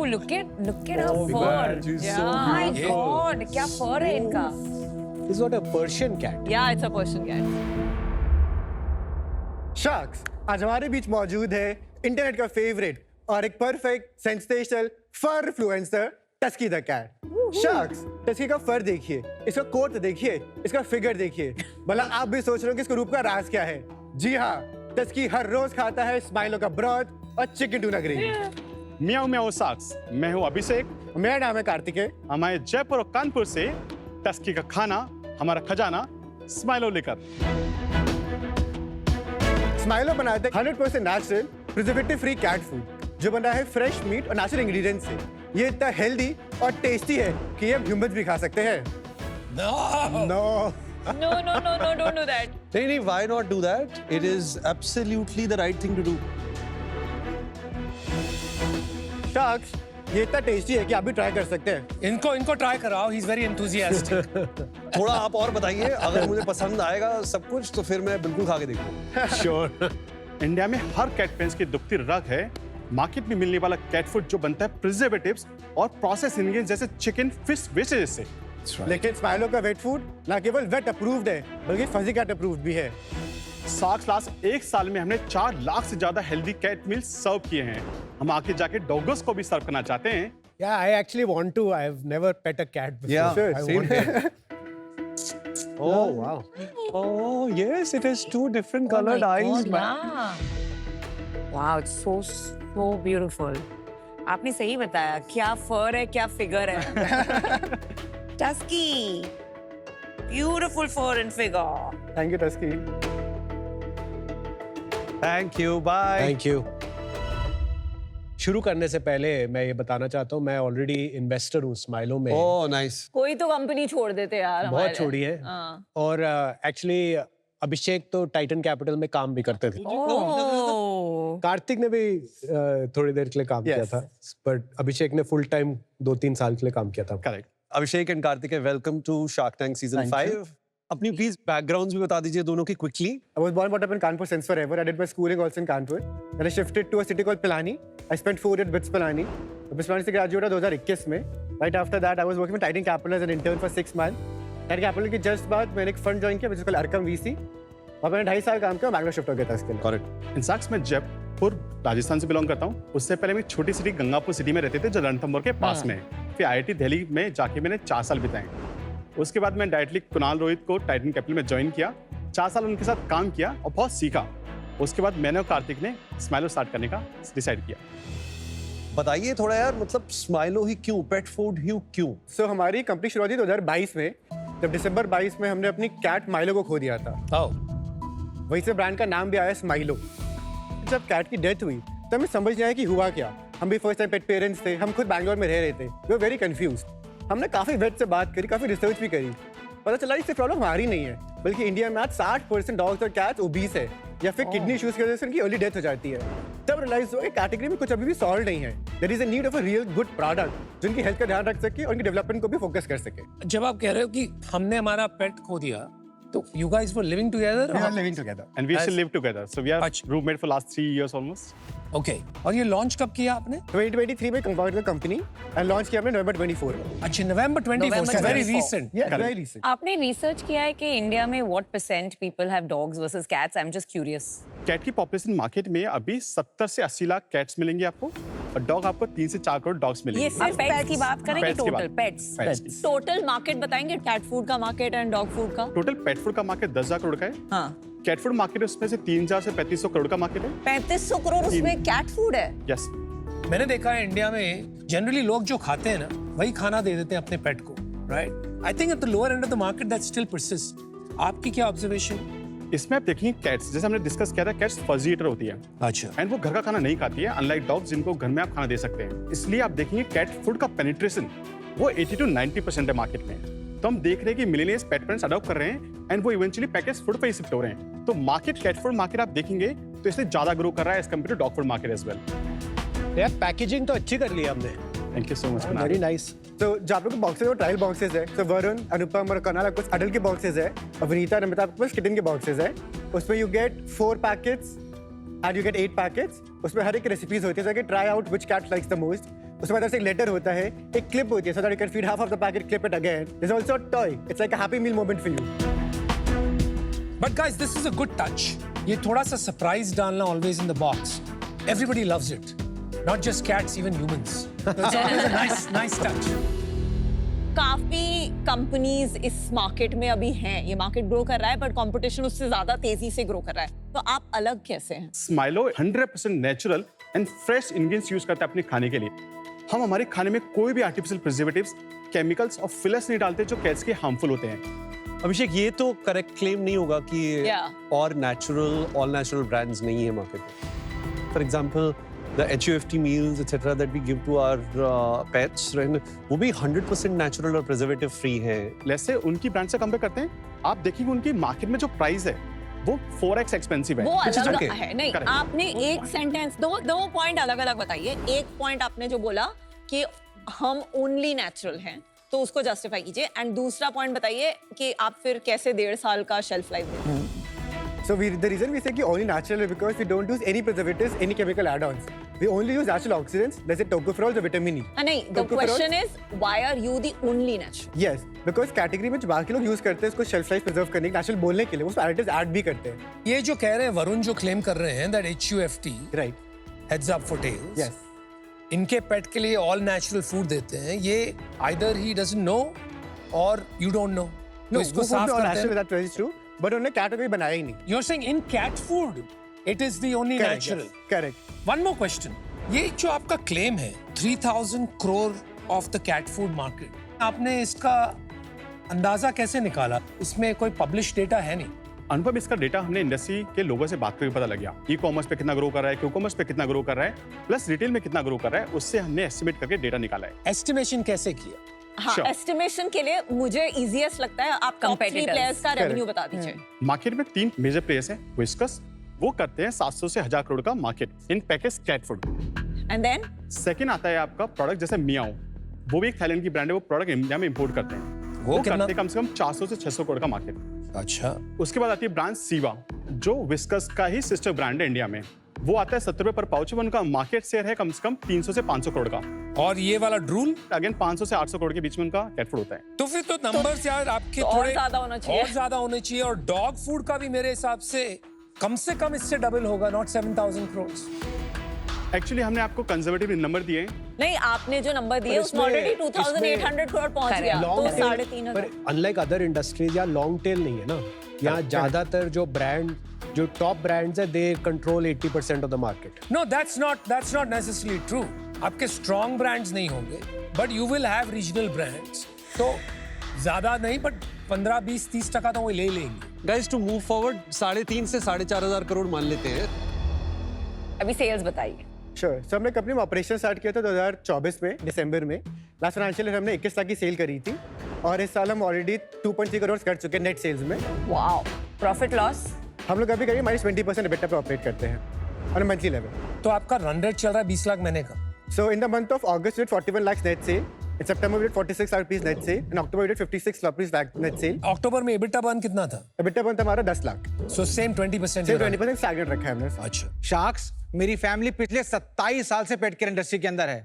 look at her fur. God, she's so My beautiful. God, क्या fur है इनका? This is what a Persian cat. Yeah, it's a Persian cat. Sharks आज हमारे बीच मौजूद है internet का फेवरेट और एक perfect sensational fur influencer Tusky the cat. Sharks Tusky का फर देखिए, इसका कोट देखिए, इसका फिगर देखिए। भला आप भी सोच रहे हो कि इसके रूप का राज क्या है? जी हाँ, टस्की हर रोज खाता है स्माइलो का ब्रॉथ और chicken tuna gravy. Miao Miao socks, मैं हूँ अभिषेक। मेरा नाम है कार्तिकेय। हमारे जयपुर और कानपुर से टस्की का खाना, हमारा खजाना स्माइलो लेकर। स्माइलो बनाते हैं 100% natural preservative free cat food जो बना है फ्रेश मीट और नेचुरल इंग्रेडिएंट्स से। ये इतना हेल्दी और टेस्टी है कि ये ह्यूमंस भी खा सकते हैं। No. No No, don't do that. नहीं, why not do that? It is absolutely the right thing to do. Sharks ये इतना टेस्टी है कि आप भी ट्राई कर सकते हैं। इनको ट्राई कराओ, ही इज वेरी एंथुसियास्टिक। थोड़ा आप और बताइए, अगर मुझे पसंद आएगा सब कुछ तो फिर मैं बिल्कुल खा के देखूंगा। श्योर। इंडिया में हर कैट पेरेंट्स की दुखती रग है मार्केट में मिलने वाला कैट फूड जो बनता है प्रिजर्वेटिव्स और प्रोसेस इंग्रेडिएंट्स जैसे चिकन, फिश, वेजेस से। लेकिन स्माइलो का वेट फूड ना केवल वेट अप्रूव्ड है बल्कि फजी कैट अप्रूव्ड भी है। साक्स लास्ट 1 साल में हमने 4 लाख से ज्यादा हेल्दी कैट मील सर्व किए हैं। हम आगे जाके डॉगर्स को भी सर्व करना चाहते हैं। Yeah, I actually want to. I've never pet a cat before. Yeah, Sure, I same want here. Oh, wow. Oh yes, it has two different Oh colored my eyes. God, yeah. Wow, it's so beautiful. आपने सही बताया, क्या फर है, क्या figure है। टस्की, beautiful fur and figure. Thank you टस्की। Thank you. Bye. Thank you. शुरू करने से पहले मैं ये बताना चाहता हूँ मैं ऑलरेडी इन्वेस्टर हूँ स्माइलो में। Oh nice. कोई तो कंपनी छोड़ देते यार हमारे। बहुत छोड़ी है। हाँ। और एक्चुअली अभिषेक तो टाइटन कैपिटल में काम भी करते थे। ओह। कार्तिक ने भी थोड़ी देर के लिए काम किया Yes. था, बट अभिषेक ने फुल टाइम 2-3 साल के लिए काम किया था। Correct. Abhishek and Karthikeya, welcome to Shark Tank Season 5. अपनी प्लीज बैकग्राउंड्स भी बता दीजिए दोनों की quickly. I was born brought up in Kanpur since forever. I did my schooling also in Kanpur. Then I shifted to a city called Pilani. I spent 4 years with Pilani. BITS Pilani से graduate हुआ 2021 में. Right after that, I was working with Titan Capital as an intern for 6 months. Titan Capital के just बाद मैंने एक fund join किया which is called Arkham VC. और मैंने 2.5 साल काम किया, बैंगलोर शिफ्ट हो गया था इसके लिए। करेक्ट। इन साक्स मैं जयपुर राजस्थान से बिलोंग करता हूँ। उससे पहले मैं छोटी सिटी गंगापुर सिटी में रहते थे जो रणथंभौर के पास में है। फिर IIT दिल्ली में जाके मैंने 4 साल बिताए। उसके बाद मैं डायरेक्टली कुणाल रोहित को टाइटन कैपिटल में ज्वाइन किया। 4 साल उनके साथ काम किया और बहुत सीखा। उसके बाद मैंने और कार्तिक ने स्माइलो स्टार्ट करने का डिसाइड किया। बताइए थोड़ा यार, मतलब स्माइलो ही क्यों, पेट फूड ही क्यों? So हमारी कंपनी शुरू हुई थी 2022 में, जब दिसंबर 22 में हमने अपनी कैट माइलो को खो दिया था। Oh. वहीं से ब्रांड का नाम भी आया स्माइलो। जब कैट की डेथ हुई तो हमें समझ नहीं आया कि हुआ क्या। हम भी फर्स्ट टाइम पेट पेरेंट्स थे, हम खुद बैंगलोर में रह रहे थे। We were very confused. हमने काफी वेट से बात करी, काफी रिसर्च भी करी। पता चला इससे प्रॉब्लम हमारी नहीं है, बल्कि इंडिया में आज 60% डॉग्स और कैट्स ओबीस है या फिर किडनी इश्यूज की वजह से उनकी अर्ली डेथ हो जाती है। तब रियलाइज हुआ कि कैटेगरी में कुछ अभी भी सॉल्व नहीं है। There is a need of a real good product जो उनकी हेल्थ का ध्यान रख सके और उनकी डेवलपमेंट को भी फोकस कर सके। जब आप कह रहे हो कि हमने हमारा पेट खो दिया, तो you guys were living together? We are living together. And we still live together. So we are अच्छा। roommate for last 3 years almost. Okay. और ये लॉन्च कब किया आपने? 2023 में कंपाउंड कंपनी एंड लॉन्च किया हमने नवंबर 24 में। अच्छा, November 24, November so very 24. recent. Yeah, very recent. आपने रिसर्च किया है कि इंडिया में what percent people have dogs versus cats? I'm just curious. Cat की पॉपुलेशन मार्केट में अभी 70 से 80 लाख कैट्स मिलेंगे आपको और डॉग आपको 3 से 4 करोड़ डॉग्स मिलेंगे। ये सिर्फ पेट्स की बात करेंगे, Pets की टोटल बात। पेट्स। Pets की। टोटल मार्केट बताएंगे, कैट फूड का मार्केट एंड डॉग फूड का। टोटल पेट फूड का मार्केट 10,000 करोड़ का है। हाँ। कैट फूड मार्केट उसमें से 3,000 से 3,500 करोड़ का मार्केट है। 3500 करोड़ उसमें कैट फूड है। यस। मैंने देखा है इंडिया में जनरली लोग जो खाते हैं ना, वही खाना दे देते हैं अपने पेट को, right? I think at the lower end of the market that still persist. आपकी क्या ऑब्जर्वेशन? इसमें आप देखेंगे कैट्स, जैसे हमने डिस्कस किया था, कैट्स फजी ईटर होती है अच्छा। एंड वो घर का खाना नहीं खाती है, अनलाइक डॉग्स जिनको घर में आप खाना दे सकते हैं। इसलिए आप देखेंगे कैट फूड का पेनिट्रेशन वो 80 to 90% है मार्केट में। तो हम देख रहे हैं कि मिलेनियल्स पेट पेरेंट्स अडॉप्ट कर रहे हैं एंड वो इवेंचुअली पैकेज फूड पे ही शिफ्ट हो रहे हैं। तो मार्केट कैट फूड मार्केट आप देखेंगे तो इससे ज्यादा ग्रो कर रहा है as compare to dog food market as well. यार पैकेजिंग तो अच्छी कर ली हमने। Thank you so much. Very nice. तो जो आप लोग के बॉक्सेस है वो ट्रायल बॉक्सेस है। तो वरुण, अनुपम और कनाल आपके पास अडल्ट के बॉक्सेस है और विनीता, नमिता आपके पास किटन के बॉक्सेस है। उसमें you get 4 packets and you get 8 packets. उसमें हर एक रेसिपीज होती है कि try out which cat likes the most. उसके बाद एक लेटर होता है, एक क्लिप होती है, so that you can feed half of the packet, clip it again. There's also a toy. It's like a happy meal moment for you. But guys, this is a good touch. ये थोड़ा सा surprise डालना always in the box. Everybody loves it. Not just cats, even humans. So it's always a nice touch. काफी companies इस market में अभी हैं, ये मार्केट ग्रो कर रहा है बट कंपटीशन उससे ज्यादा तेजी से ग्रो कर रहा है, तो आप अलग कैसे हैं? स्माइलो 100% natural and fresh ingredients use करते हैं अपने खाने के लिए। हम हमारे खाने में कोई भी आर्टिफिशियल प्रिजर्वेटिव्स, केमिकल्स और फिलर्स नहीं डालते जो कैट्स के हार्मफुल होते हैं। अभिषेक, ये तो करेक्ट क्लेम नहीं होगा कि Yeah. और ऑल नेचुरल ब्रांड्स नहीं है मार्केट में। For example the HUFT meals etc that we give to our pets, वो भी 100% नेचुरल और प्रिजर्वेटिव फ्री हैं। जैसे उनकी ब्रांड से कंपेयर करते हैं, आप देखिए उनकी मार्केट में जो प्राइस है वो 4x एक्सपेंसिव है। वो which is अलग okay. है। नहीं, Correct. आपने एक सेंटेंस, दो पॉइंट अलग अलग बताइए। एक पॉइंट आपने जो बोला कि हम ओनली नेचुरल हैं, तो उसको जस्टिफाई कीजिए, एंड दूसरा पॉइंट बताइए कि आप फिर कैसे 1.5 साल का शेल्फ लाइफ देते हैं। So the reason we say कि only natural is because we don't use any preservatives, any chemical add-ons. We only use natural oxidants, जैसे tocopherols और vitamin E. नहीं, the question is why are you the only natural? Yes, because category में जो बाकी लोग use करते हैं इसको shelf life preserve करने के natural बोलने के लिए, वो उसमें additives add भी करते हैं. ये जो कह रहे हैं वरुण, जो क्लेम कर रहे हैं that HUFT, Right. heads up for tails, Yes. इनके पेट के लिए ऑल नेचुरल फूड देते हैं, ये either he doesn't know or you don't know. तो No, इसको वो साफ all करते natural हैं। that is true, but उन्होंने category बनाया ही नहीं. You're saying in cat food it is the only Correct, natural. yes, correct. One more question. ये जो आपका क्लेम है 3000 crore of the cat food market, आपने इसका अंदाजा कैसे निकाला? इसमें कोई पब्लिश डेटा है नहीं। अनुपम, इसका डेटा हमने इंडस्ट्री के लोगों से बात करके पता लग गया। ई कॉमर्स पे कितना ग्रो कर रहा है, क्यू कॉमर्स पे कितना ग्रो कर रहा है, प्लस रिटेल में कितना ग्रो कर रहा है, उससे हमने एस्टिमेट करके डेटा निकाला है। एस्टिमेशन कैसे किया? हाँ, Sure. एस्टिमेशन के लिए मुझे इजीएस्ट लगता है आप टॉप 3 Competitors. प्लेयर्स का रेवेन्यू बता दीजिए। मार्केट में 3 मेजर प्लेयर्स हैं। विस्कस, वो करते हैं 700 से 1000 करोड़ का market in package cat food. And then second आता है आपका प्रोडक्ट जैसे मियाओ, वो भी एक थाईलैंड की ब्रांड है, वो प्रोडक्ट इंडिया में इंपोर्ट करते हैं। वो कितना? करते हैं कम से कम 400 से 600 करोड़ का मार्केट। अच्छा, उसके बाद आती है ब्रांड सीवा, जो विस्कस का ही सिस्टर ब्रांड है इंडिया में। वो आता है 70 रुपए पर पाउच, उनका मार्केट शेयर है कम से कम 300 से 500 करोड़ का। और ये वाला ड्रूल? अगेन 500 से 800 करोड़ के बीच में उनका कैट फूड होता है। तो फिर तो नंबर्स यार आपके तो और थोड़े ज्यादा होना चाहिए। और ज्यादा होने चाहिए। और डॉग फूड का भी मेरे हिसाब से कम इससे डबल होगा, नॉट 7000 करोड़। एक्चुअली हमने आपको कंजर्वेटिव नंबर दिए हैं। नहीं, आपने जो नंबर दिए पर उसमें ऑलरेडी 2800 करोड़ पहुंच गया, तो लॉन्ग 3.5 पर अनलाइक अदर इंडस्ट्रीज या लॉन्ग टेल नहीं है ना, यहाँ ज्यादातर जो टॉप ब्रांड्स है they control 80% of the market. No, that's not necessarily true. आपके स्ट्रॉन्ग ब्रांड्स नहीं होंगे, but you will have regional brands. तो ज्यादा नहीं, बट 15, 20, 30% तो वो ले लेंगे। गाइस, टू मूव फॉरवर्ड 3.5 से 4.5 करोड़ मान लेते हैं। अभी सेल्स बताइए। Sure. So हमने कंपनी में ऑपरेशन स्टार्ट किया था 2024 में दिसंबर में। लास्ट फाइनेंशियल ईयर हमने 21 लाख की सेल करी थी और इस साल हम ऑलरेडी 2.3 करोड़ कर चुके हैं नेट सेल्स में। Wow, profit loss? हम लोग अभी करीब -20% EBITDA पे ऑपरेट करते हैं ऑन मंथली लेवल। तो आपका रन रेट चल रहा है 20 लाख महीने का। So in the month of August we did 41 lakhs net sale, in September we did 46 lakh rupees net sale, in October we did 56 lakh net sale। अक्टूबर में EBITDA burn कितना था? EBITDA बनता हमारा 10 लाख। So same 20%। सिर्फ 20% stagnant रखा है हमने। अच्छा, शार्क्स, मेरी फैमिली पिछले 27 साल से पेट केयर इंडस्ट्री के अंदर है।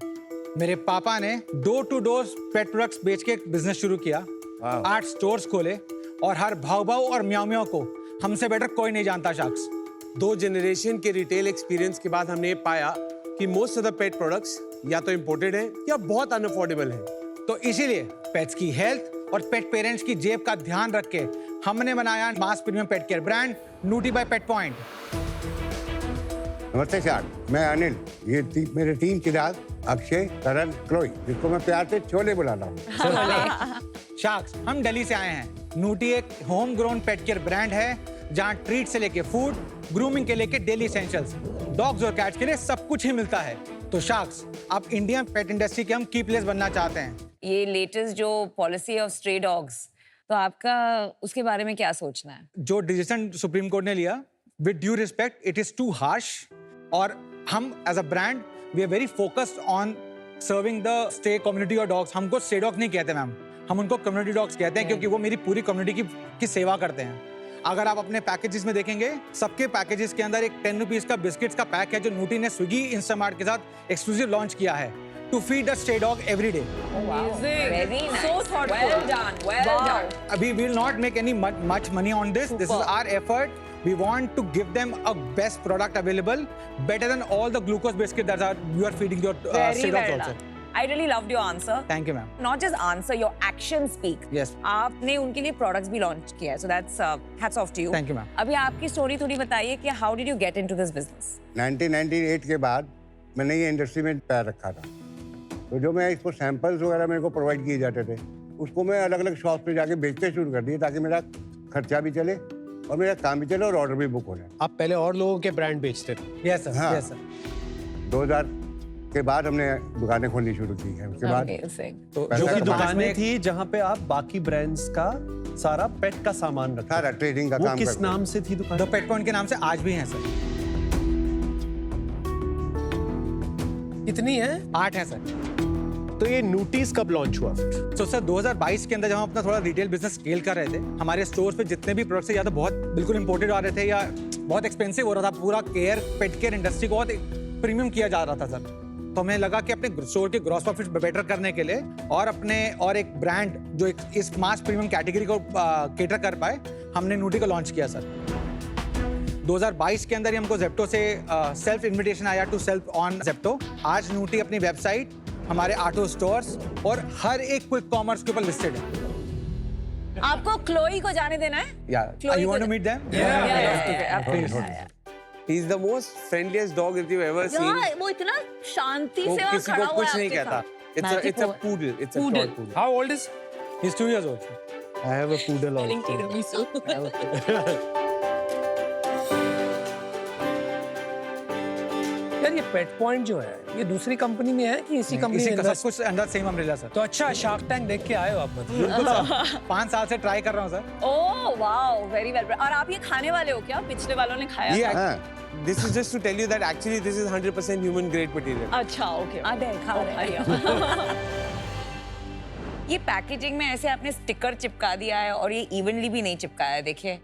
मेरे पापा ने door to door pet products बेच के बिजनेस शुरू किया, 8 स्टोर्स खोले और हर भाव और म्याऊ म्याऊ को हमसे बेटर कोई नहीं जानता। शार्क्स 2 जनरेशन के रिटेल एक्सपीरियंस के बाद हमने ये पाया कि most of the pet products या तो इंपोर्टेड है या बहुत अनअफोर्डेबल है। तो इसीलिए पेट्स की हेल्थ और पेट पेरेंट्स की जेब का ध्यान रख के हमने बनाया mass premium pet care brand नूटी बाय पेट पॉइंट। नमस्ते सर, मैं अनिल। ये मेरे 3 चिराग, अक्षय, करण, क्लोई, जिसको मैं प्यार से छोले बुलाता हूँ। शार्क्स, हम दिल्ली से आए हैं। नूटी एक होम ग्रोन पेट केयर ब्रांड है जहाँ ट्रीट से लेके फूड, ग्रूमिंग के लेके डेली एसेंशियल्स, डॉग्स और कैट्स के लिए सब कुछ ही मिलता है। तो शार्क्स, आप इंडियन पेट इंडस्ट्री के हम की प्लेयर्स बनना चाहते हैं। ये लेटेस्ट जो पॉलिसी ऑफ स्ट्रे डॉग्स, तो आपका उसके बारे में क्या सोचना है? जो डिसीजन सुप्रीम कोर्ट ने लिया, with due respect, it is too harsh. और हम as a brand we are very focused on serving the stray community और डॉग्स। हमको स्टे डॉग्स नहीं कहते मैम, हम उनको कम्युनिटी डॉग्स कहते हैं क्योंकि वो मेरी पूरी कम्युनिटी की सेवा करते हैं। अगर आप अपने पैकेजेस में देखेंगे, सबके पैकेजेस के अंदर एक 10 रुपीज का बिस्किट्स का पैक है जो नूटी ने स्विगी इंस्टामार्ट के साथ एक्सक्लूसिव लॉन्च किया है to feed a stray dog every day. Very nice. So thoughtful. Well done. Well done. We will not make any much money on this. This is our effort. We want to give them a best product available, better than all the glucose biscuit that you are feeding your Very stray dogs well also. done. I really loved your answer. Thank you, ma'am. Not just answer, your actions speak. Yes. आपने उनके लिए products भी launch किया है, so that's hats off to you. Thank you, ma'am. अभी आपकी story थोड़ी बताइए कि how did you get into this business? 1998 के बाद मैंने ये इंडस्ट्री में पैर रखा था, तो जो मैं इसको सैंपल्स वगैरह मेरे को प्रोवाइड किए जाते थे, उसको मैं अलग अलग शॉप पे जाके बेचते शुरू कर दिए ताकि मेरा खर्चा भी चले और मेरा काम भी चले और ऑर्डर भी बुक हो जाए। आप पहले और लोगों के ब्रांड बेचते थे? Yes, sir. हाँ। Yes, sir. 2000 के बाद हमने दुकानें खोलनी शुरू की है। उसके बाद Amazing. तो जो जो कि कि दुकानें थी जहाँ पे आप बाकी ब्रांड्स का सारा पेट का सामान रखते सारा थे। ट्रेडिंग का वो काम किस करते नाम से थी दुकान? द पेट पॉइंट के नाम से आज भी हैं सर। कितनी है? 8 हैं सर। तो ये नूटीज कब लॉन्च हुआ? तो सर 2022 के अंदर जब हम अपना थोड़ा रिटेल बिजनेस स्केल कर रहे थे, हमारे स्टोर पे जितने भी प्रोडक्ट्स या तो बहुत बिल्कुल इंपोर्टेड आ रहे थे या बहुत एक्सपेंसिव हो रहा था, पूरा पेट केयर इंडस्ट्री को बहुत प्रीमियम किया जा रहा था सर। तो हमें लगा कि अपने स्टोर के ग्रॉस प्रॉफिट बेटर करने के लिए और एक ब्रांड जो इस मास प्रीमियम कैटेगरी को केटर कर पाए, हमने नूटी को लॉन्च किया सर। 2022 के अंदर ही हमको जेप्टो से सेल्फ इन्विटेशन आया टू सेल्फ ऑन जेप्टो। आज नूटी अपनी वेबसाइट, हमारे ऑटो स्टोर्स और हर एक क्विक कॉमर्स के ऊपर लिस्टेड है। आपको क्लोई को जाने देना है? Yeah. You want to meet them? Yeah. He's the most friendliest dog that you've ever seen. यार, वो इतना शांति वो से वहाँ किसी खड़ा को हुआ कुछ है नहीं आपके कहता. साथ। It's a Magic poodle. It's a Poodle. short poodle. How old is? He's 2 years old. I have a poodle also. यार ये पेट पॉइंट जो है ये दूसरी कंपनी में है कि इसी कंपनी इसी में का सब कुछ अंदर सेम अम्ब्रेला सर। तो अच्छा शार्क टैंक देख के आए हो आप मतलब? 5 साल से ट्राई कर रहा हूँ sir. Oh wow, very well. और आप ये खाने वाले हो क्या? पिछले वालों ने खाया Yeah. था? हाँ, This is just to tell you that actually this is 100% human grade material. अच्छा, ओके। आधे खा रहे हैं। ये पैकेजिंग में ऐसे आपने स्टिकर चिपका दिया है और ये इवनली भी नहीं चिपकाया है, देखिए।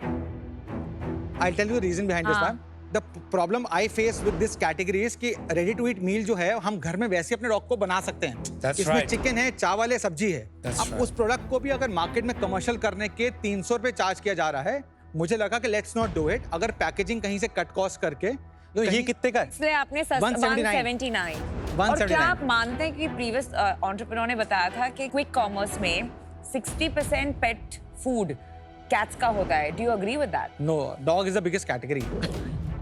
I'll tell you the reason behind this, हाँ. ma'am. The problem I face with this category is कि ready to eat meal जो है हम घर में वैसे अपने डॉग को बना सकते हैं। That's इसमें right. चिकन है, चावल है, सब्जी है। That's अब right. उस प्रोडक्ट को भी अगर मार्केट में कमर्शियल करने के 300 रुपए चार्ज किया जा रहा है, मुझे लगा कि लेट्स नॉट डू इट। अगर पैकेजिंग कहीं से कट कॉस्ट करके तो ये कितने का है? इसलिए आपने 179। और क्या आप मानते हैं कि प्रीवियस एंटरप्रेन्योर ने बताया था कि क्विक कॉमर्स में 60% पेट फूड कैट्स का होता है? Do you agree with that? No, dog is the biggest category.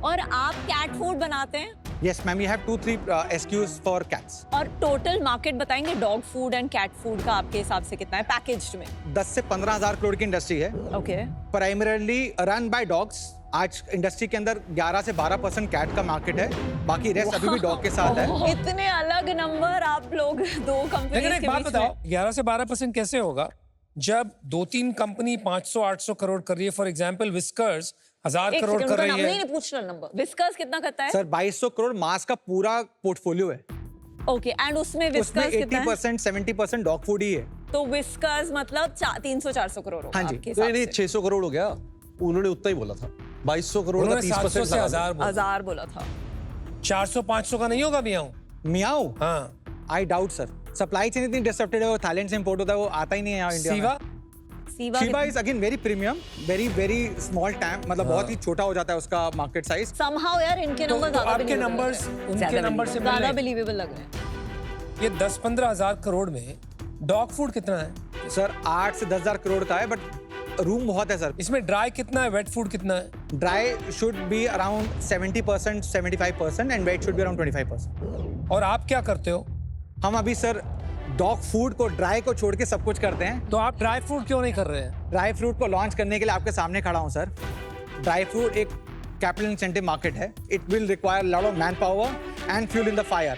और आप कैट फूड बनाते हैं? Yes ma'am, we have 2-3 SKUs for cats. और टोटल मार्केट बताएंगे dog food and cat food का आपके हिसाब से कितना है पैकेज्ड में? 10 से 15 हजार करोड़ की इंडस्ट्री है, okay. Primarily run by dogs. आज इंडस्ट्री के अंदर 11 से 12% कैट का मार्केट है, बाकी रेस्ट अभी भी डॉग के साथ है। इतने अलग नंबर आप लोग दो कंपनी लेकिन एक बात बताओ, 11 से 12% कैसे होगा जब 2-3 कंपनी 500-800 करोड़ कर रही है? फॉर एग्जांपल विस्कर्स 1000 करोड़ कर रही है। नहीं पूछ रहा नंबर। विस्कर्स कितना करता है? सर 2200 करोड़ मास का पूरा पोर्टफोलियो है। ओके, एंड उसमें उसमें विस्कर्स कितना है? 80% 70% डॉग फूड ही है। तो विस्कर्स मतलब 300-400 करोड़ होगा हाँ जी। आपके तो हिसाब नहीं, से। 600 करोड़ हो गया। उन्होंने उतना ही बोला था। 2200 करोड़ का उन्होंने 700 से 1000 बोला। 1000 बोला था। 400-500 का नहीं होगा मियाँ? मियाओ, हाँ। I doubt sir. Supply chain इतनी डिस्टर्बेड है, वो थाईलैंड से इंपोर्ट होता है, वो आता ही नहीं है यहाँ इंडिया में। Siva? Shiba is again very premium, very small TAM, मतलब बहुत ही छोटा हो जाता है उसका मार्केट साइज। Somehow यार इनके तो नंबर ज्यादा आपके believable numbers, लग रहे हैं। उनके ज्यादा numbers से ज्यादा मिल रहे बिलीवेबल लग रहे हैं। ये 10-15 हजार करोड़ में डॉग फूड कितना है? सर 8 से 10 हजार करोड़ का है, बट रूम बहुत है सर। इसमें ड्राई कितना है, वेट फूड कितना है? Dry should be around 70%, 75% and wet should be around 25%। और आप क्या करते हो? हम अभी सर डॉग फूड को, ड्राई को छोड़ के सब कुछ करते हैं। तो आप ड्राई फ्रूट क्यों नहीं कर रहे हैं? ड्राई फ्रूट को लॉन्च करने के लिए आपके सामने खड़ा हूं सर। ड्राई फ्रूट एक कैपिटल इंसेंटिव मार्केट है। It will require lot of man power and fuel in the fire.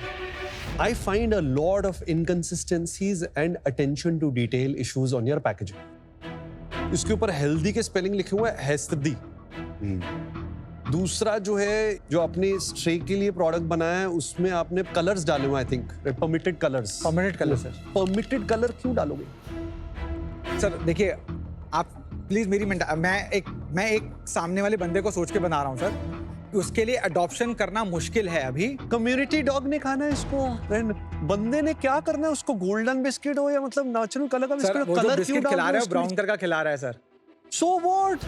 I find a lot of inconsistencies and attention to detail issues on your packaging. इसके ऊपर healthy के spelling लिखे हुए हैं हेस्दी। दूसरा जो है, जो आपने स्ट्रे के लिए प्रोडक्ट बनाया है, उसमें आपने कलर्स डाले हुए, I think permitted colours. Permitted colour sir. Permitted colour क्यों डालोगे? सर देखिए, आप प्लीज मेरी मैं एक मैं एक सामने वाले बंदे को सोच के बना रहा हूँ सर, उसके लिए अडॉप्शन करना मुश्किल है अभी। कम्युनिटी डॉग ने खाना है इसको, फ्रेंड। बंदे ने क्या करना है उसको? गोल्डन बिस्किट हो या मतलब नेचुरल कलर का सर बिस्किट, वो जो कलर बिस्किट खिला रहा है ब्राउन कलर का खिला रहा है सर। So what?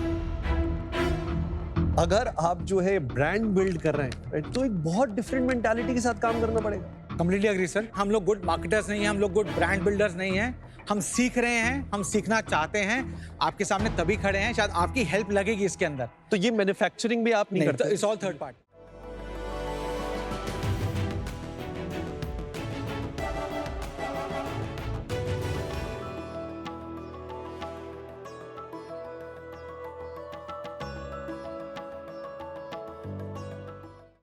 अगर आप जो है ब्रांड बिल्ड कर रहे हैं, right, तो एक बहुत डिफरेंट मेंटालिटी के साथ काम करना पड़ेगा। Completely agree sir. हम लोग गुड मार्केटर्स नहीं हैं, हम लोग गुड ब्रांड बिल्डर्स नहीं हैं। हम सीख रहे हैं, हम सीखना चाहते हैं। आपके सामने तभी खड़े हैं, शायद आपकी हेल्प लगेगी इसके अंदर। तो ये मैन्युफैक्चरिंग भी आप नहीं करते? It's all third party.